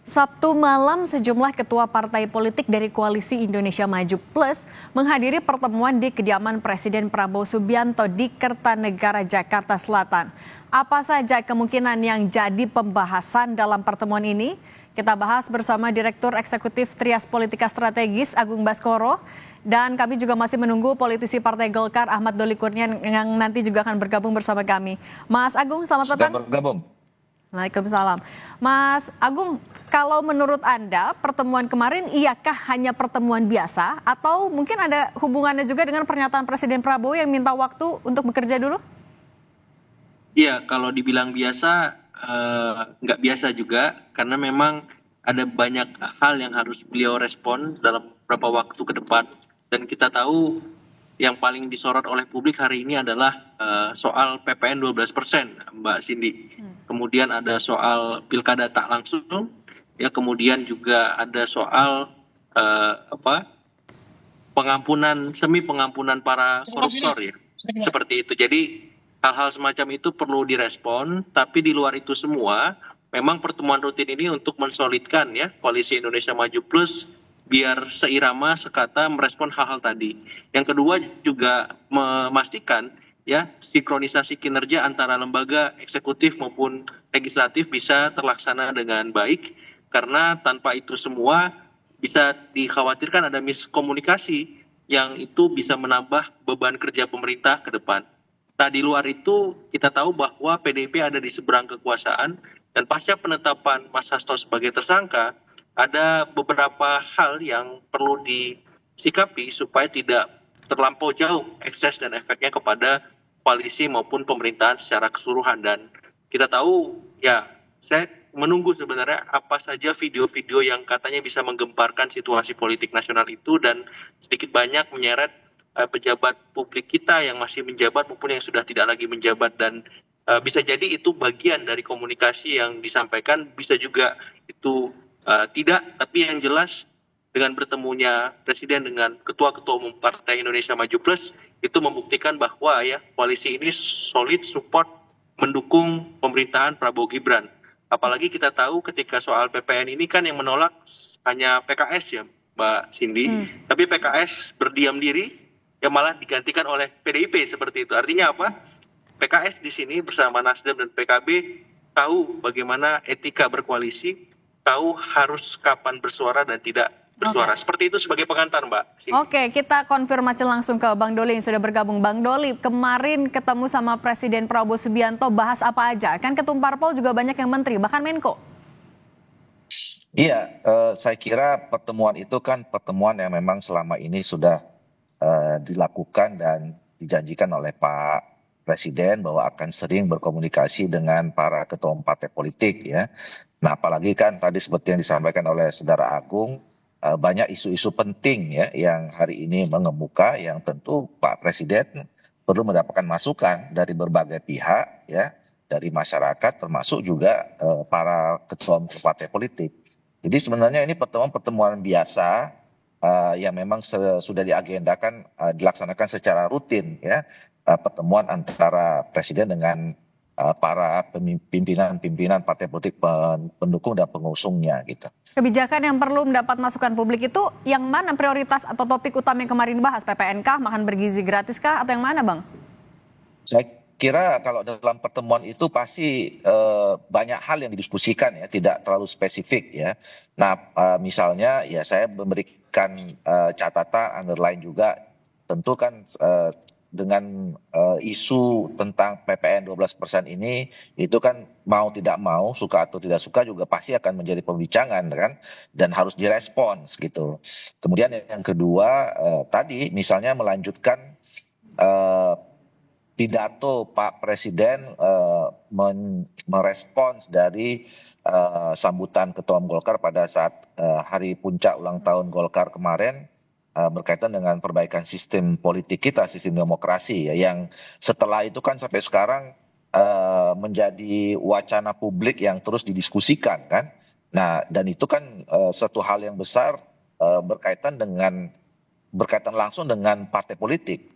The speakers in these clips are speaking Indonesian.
Sabtu malam, sejumlah ketua partai politik dari Koalisi Indonesia Maju Plus menghadiri pertemuan di kediaman Presiden Prabowo Subianto di Kertanegara, Jakarta Selatan. Apa saja kemungkinan yang jadi pembahasan dalam pertemuan ini? Kita bahas bersama Direktur Eksekutif Trias Politika Strategis Agung Baskoro. Dan kami juga masih menunggu politisi Partai Golkar Ahmad Doli Kurnia yang nanti juga akan bergabung bersama kami. Mas Agung, selamat Sudah petang. bergabung. Waalaikumsalam. Mas Agung, kalau menurut Anda pertemuan kemarin iyakah hanya pertemuan biasa atau mungkin ada hubungannya juga dengan pernyataan Presiden Prabowo yang minta waktu untuk bekerja dulu? Iya, kalau dibilang biasa, nggak biasa juga, karena memang ada banyak hal yang harus beliau respon dalam beberapa waktu ke depan. Dan kita tahu yang paling disorot oleh publik hari ini adalah soal PPN 12%, Mbak Cindy. Kemudian ada soal pilkada tak langsung, ya kemudian juga ada soal semi pengampunan para koruptor ya, seperti itu. Jadi hal-hal semacam itu perlu direspon, tapi di luar itu semua, memang pertemuan rutin ini untuk mensolidkan ya Koalisi Indonesia Maju Plus biar seirama sekata merespon hal-hal tadi. Yang kedua juga memastikan ya sinkronisasi kinerja antara lembaga eksekutif maupun legislatif bisa terlaksana dengan baik, karena tanpa itu semua bisa dikhawatirkan ada miskomunikasi yang itu bisa menambah beban kerja pemerintah ke depan. Nah, di luar itu kita tahu bahwa PDIP ada di seberang kekuasaan, dan pasca penetapan Mas Hasto sebagai tersangka, ada beberapa hal yang perlu disikapi supaya tidak terlampau jauh ekses dan efeknya kepada koalisi maupun pemerintahan secara keseluruhan. Dan kita tahu ya, saya menunggu sebenarnya apa saja video-video yang katanya bisa menggemparkan situasi politik nasional itu dan sedikit banyak menyeret pejabat publik kita yang masih menjabat maupun yang sudah tidak lagi menjabat. Dan bisa jadi itu bagian dari komunikasi yang disampaikan, bisa juga itu tidak, tapi yang jelas dengan bertemunya Presiden dengan Ketua-Ketua Umum Partai Indonesia Maju Plus itu membuktikan bahwa ya koalisi ini solid support mendukung pemerintahan Prabowo Gibran. Apalagi kita tahu ketika soal PPN ini kan yang menolak hanya PKS ya Mbak Cindy, tapi PKS berdiam diri, yang malah digantikan oleh PDIP seperti itu. Artinya apa? PKS di sini bersama Nasdem dan PKB tahu bagaimana etika berkoalisi, tahu harus kapan bersuara dan tidak bersuara. Seperti itu sebagai pengantar, Mbak. Oke, kita konfirmasi langsung ke Bang Doli yang sudah bergabung. Bang Doli, kemarin ketemu sama Presiden Prabowo Subianto, bahas apa aja? Kan ketum parpol juga banyak yang menteri, bahkan Menko. Iya, saya kira pertemuan itu kan pertemuan yang memang selama ini sudah dilakukan dan dijanjikan oleh Pak Presiden bahwa akan sering berkomunikasi dengan para ketua partai politik ya. Nah, apalagi kan tadi seperti yang disampaikan oleh Saudara Agung, banyak isu-isu penting ya yang hari ini mengemuka, yang tentu Pak Presiden perlu mendapatkan masukan dari berbagai pihak ya, dari masyarakat termasuk juga para ketua partai politik. Jadi sebenarnya ini pertemuan biasa yang memang sudah diagendakan dilaksanakan secara rutin ya, pertemuan antara Presiden dengan para pimpinan partai politik pendukung dan pengusungnya gitu. Kebijakan yang perlu mendapat masukan publik itu yang mana prioritas atau topik utama yang kemarin dibahas? PPN kah, makan bergizi gratis kah, atau yang mana, Bang? Saya kira kalau dalam pertemuan itu pasti banyak hal yang didiskusikan ya, tidak terlalu spesifik ya. Nah, misalnya ya saya memberikan catatan underline juga, tentu kan dengan isu tentang PPN 12% ini, itu kan mau tidak mau, suka atau tidak suka juga pasti akan menjadi pembincangan kan, dan harus direspons gitu. Kemudian yang kedua tadi misalnya melanjutkan pidato Pak Presiden merespons dari sambutan Ketua Umum Golkar pada saat hari puncak ulang tahun Golkar kemarin, berkaitan dengan perbaikan sistem politik kita, sistem demokrasi ya, yang setelah itu kan sampai sekarang menjadi wacana publik yang terus didiskusikan kan. Nah, dan itu kan suatu hal yang besar berkaitan langsung dengan partai politik.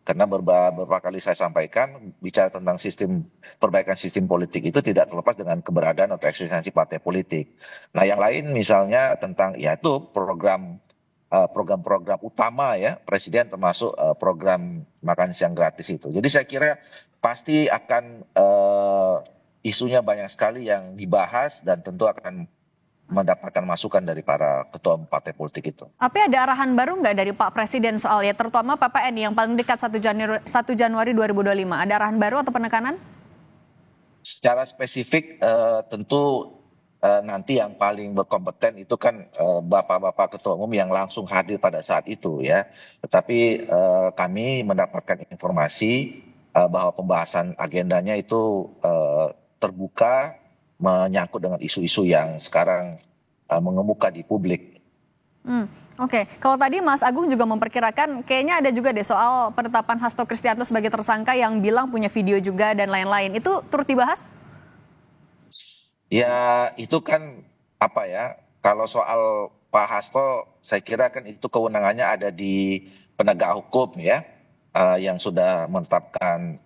Karena beberapa kali saya sampaikan, bicara tentang perbaikan sistem politik itu tidak terlepas dengan keberadaan atau eksistensi partai politik. Nah, yang lain misalnya tentang ya itu program-program utama ya Presiden, termasuk program makan siang gratis itu. Jadi saya kira pasti akan isunya banyak sekali yang dibahas dan tentu akan mendapatkan masukan dari para ketua partai politik itu. Tapi ada arahan baru nggak dari Pak Presiden soal ya, terutama PPN yang paling dekat 1 Januari 2025? Ada arahan baru atau penekanan? Secara spesifik tentu nanti yang paling berkompeten itu kan bapak-bapak ketua umum yang langsung hadir pada saat itu ya. Tetapi kami mendapatkan informasi bahwa pembahasan agendanya itu terbuka, menyangkut dengan isu-isu yang sekarang mengemuka di publik. Oke. Kalau tadi Mas Agung juga memperkirakan kayaknya ada juga deh soal penetapan Hasto Kristianto sebagai tersangka yang bilang punya video juga dan lain-lain. Itu turut dibahas? Ya itu kan apa ya, kalau soal Pak Hasto saya kira kan itu kewenangannya ada di penegak hukum ya, yang sudah menetapkan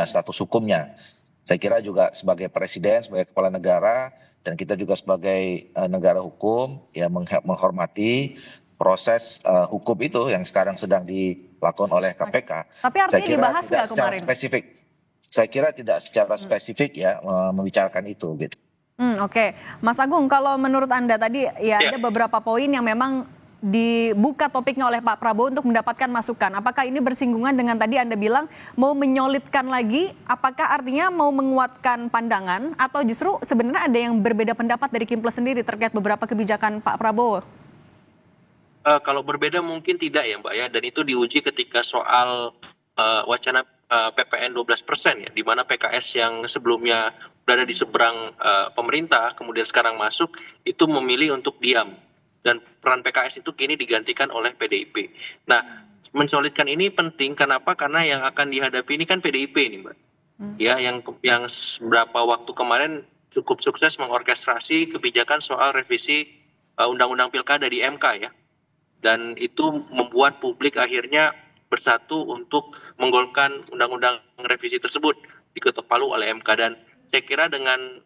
status hukumnya. Saya kira juga sebagai presiden, sebagai kepala negara, dan kita juga sebagai negara hukum ya menghormati proses hukum itu yang sekarang sedang dilakukan oleh KPK. Tapi artinya dibahas nggak kemarin? Spesifik. Saya kira tidak secara spesifik ya membicarakan itu gitu. Oke. Mas Agung, kalau menurut Anda tadi ya ada beberapa poin yang memang dibuka topiknya oleh Pak Prabowo untuk mendapatkan masukan. Apakah ini bersinggungan dengan tadi Anda bilang mau menyolidkan lagi? Apakah artinya mau menguatkan pandangan atau justru sebenarnya ada yang berbeda pendapat dari Kimples sendiri terkait beberapa kebijakan Pak Prabowo? Kalau berbeda mungkin tidak ya Mbak ya, dan itu diuji ketika soal wacana PPN 12% ya, di mana PKS yang sebelumnya berada di seberang pemerintah kemudian sekarang masuk itu memilih untuk diam. Dan peran PKS itu kini digantikan oleh PDIP. Nah, mensolidkan ini penting, kenapa? Karena yang akan dihadapi ini kan PDIP ini, Mbak. Ya, yang beberapa waktu kemarin cukup sukses mengorkestrasi kebijakan soal revisi Undang-Undang Pilkada di MK ya. Dan itu membuat publik akhirnya bersatu untuk menggolkan undang-undang revisi tersebut diketok palu oleh MK. Dan saya kira dengan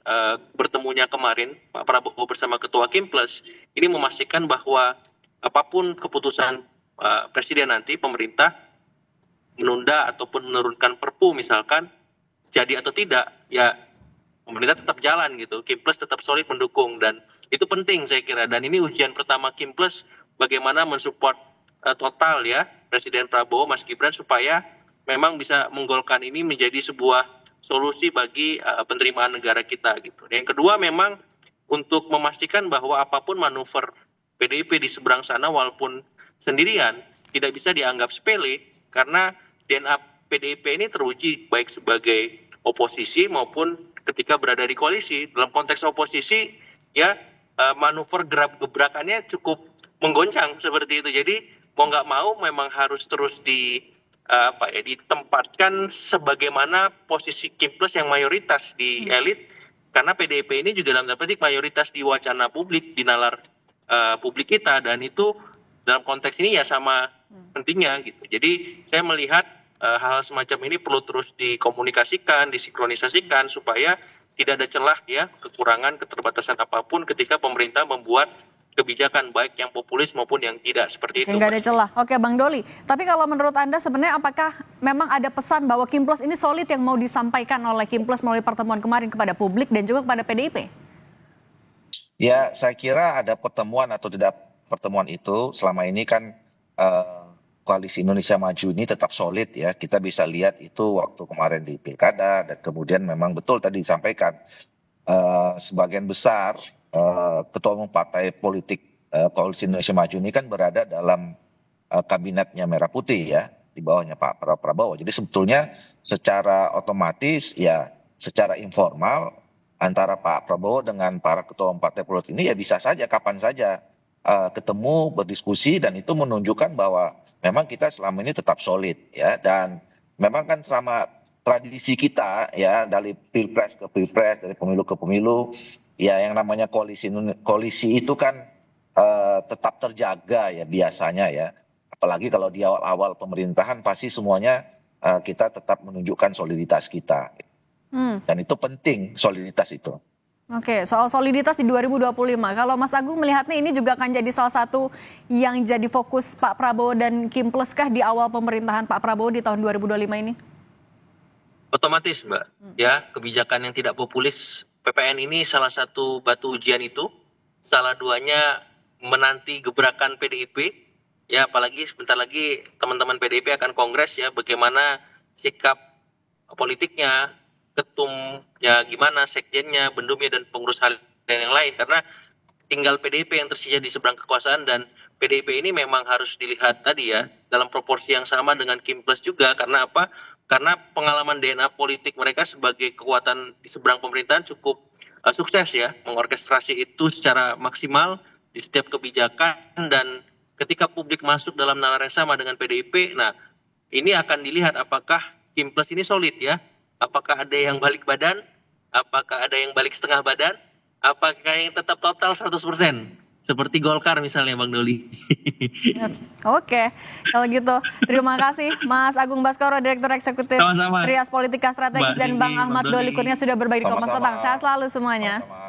bertemunya kemarin Pak Prabowo bersama Ketua Kimples ini memastikan bahwa apapun keputusan Presiden nanti, pemerintah menunda ataupun menurunkan Perpu misalkan, jadi atau tidak, ya pemerintah tetap jalan gitu. Kimples tetap solid mendukung dan itu penting saya kira. Dan ini ujian pertama Kimples bagaimana mensupport total ya Presiden Prabowo, Mas Gibran supaya memang bisa menggolkan ini menjadi sebuah solusi bagi penerimaan negara kita gitu. Yang kedua memang untuk memastikan bahwa apapun manuver PDIP di seberang sana walaupun sendirian tidak bisa dianggap sepele karena DNA PDIP ini teruji baik sebagai oposisi maupun ketika berada di koalisi. Dalam konteks oposisi ya manuver gebrakannya cukup menggoncang seperti itu. Jadi mau nggak mau memang harus terus ditempatkan sebagaimana posisi Kimples yang mayoritas di elit karena PDIP ini juga dalam tanda petik mayoritas di wacana publik, di nalar publik kita, dan itu dalam konteks ini ya sama pentingnya gitu. Jadi saya melihat hal semacam ini perlu terus dikomunikasikan, disinkronisasikan supaya tidak ada celah ya kekurangan, keterbatasan apapun ketika pemerintah membuat kebijakan baik yang populis maupun yang tidak seperti itu. Nggak ada celah. Oke Bang Doli, tapi kalau menurut Anda sebenarnya apakah memang ada pesan bahwa Kimples ini solid yang mau disampaikan oleh Kimples melalui pertemuan kemarin kepada publik dan juga kepada PDIP? Ya saya kira ada pertemuan atau tidak pertemuan itu selama ini kan Koalisi Indonesia Maju ini tetap solid ya. Kita bisa lihat itu waktu kemarin di Pilkada dan kemudian memang betul tadi disampaikan sebagian besar ketua umum partai politik Koalisi Indonesia Maju ini kan berada dalam kabinetnya Merah Putih ya, di bawahnya Pak Prabowo. Jadi sebetulnya secara otomatis ya secara informal antara Pak Prabowo dengan para ketua umum partai politik ini ya bisa saja kapan saja ketemu berdiskusi dan itu menunjukkan bahwa memang kita selama ini tetap solid ya, dan memang kan selama tradisi kita ya dari pilpres ke pilpres, dari pemilu ke pemilu ya yang namanya koalisi itu kan tetap terjaga ya biasanya ya, Apalagi kalau di awal-awal pemerintahan pasti semuanya kita tetap menunjukkan soliditas kita. Dan itu penting, soliditas itu. Oke, soal soliditas di 2025, kalau Mas Agung melihatnya ini juga akan jadi salah satu yang jadi fokus Pak Prabowo dan Kim Plus kah di awal pemerintahan Pak Prabowo di tahun 2025 ini? Otomatis, Mbak. Ya, kebijakan yang tidak populis PPN ini salah satu batu ujian itu. Salah duanya menanti gebrakan PDIP. Ya, apalagi sebentar lagi teman-teman PDIP akan kongres ya, bagaimana sikap politiknya, ketumnya gimana, sekjennya, bendumnya, dan pengurus harian yang lain. Karena tinggal PDIP yang tersisa di seberang kekuasaan, dan PDIP ini memang harus dilihat tadi ya, dalam proporsi yang sama dengan Kim Plus juga. Karena apa? Karena pengalaman DNA politik mereka sebagai kekuatan di seberang pemerintahan cukup sukses ya, mengorkestrasi itu secara maksimal di setiap kebijakan, dan ketika publik masuk dalam nalar yang sama dengan PDIP, nah ini akan dilihat apakah Kim Plus ini solid ya. Apakah ada yang balik badan? Apakah ada yang balik setengah badan? Apakah yang tetap total 100%? Seperti Golkar misalnya, Bang Doli. Oke, kalau gitu terima kasih Mas Agung Baskoro, Direktur Eksekutif Sama-sama. Trias Politika Strategis, Mbak dan Dini, Bang Ahmad Bang Doli. Doli Kurnia sudah berbagi di Kompas Sama-sama. Petang. Sehat selalu semuanya. Sama-sama.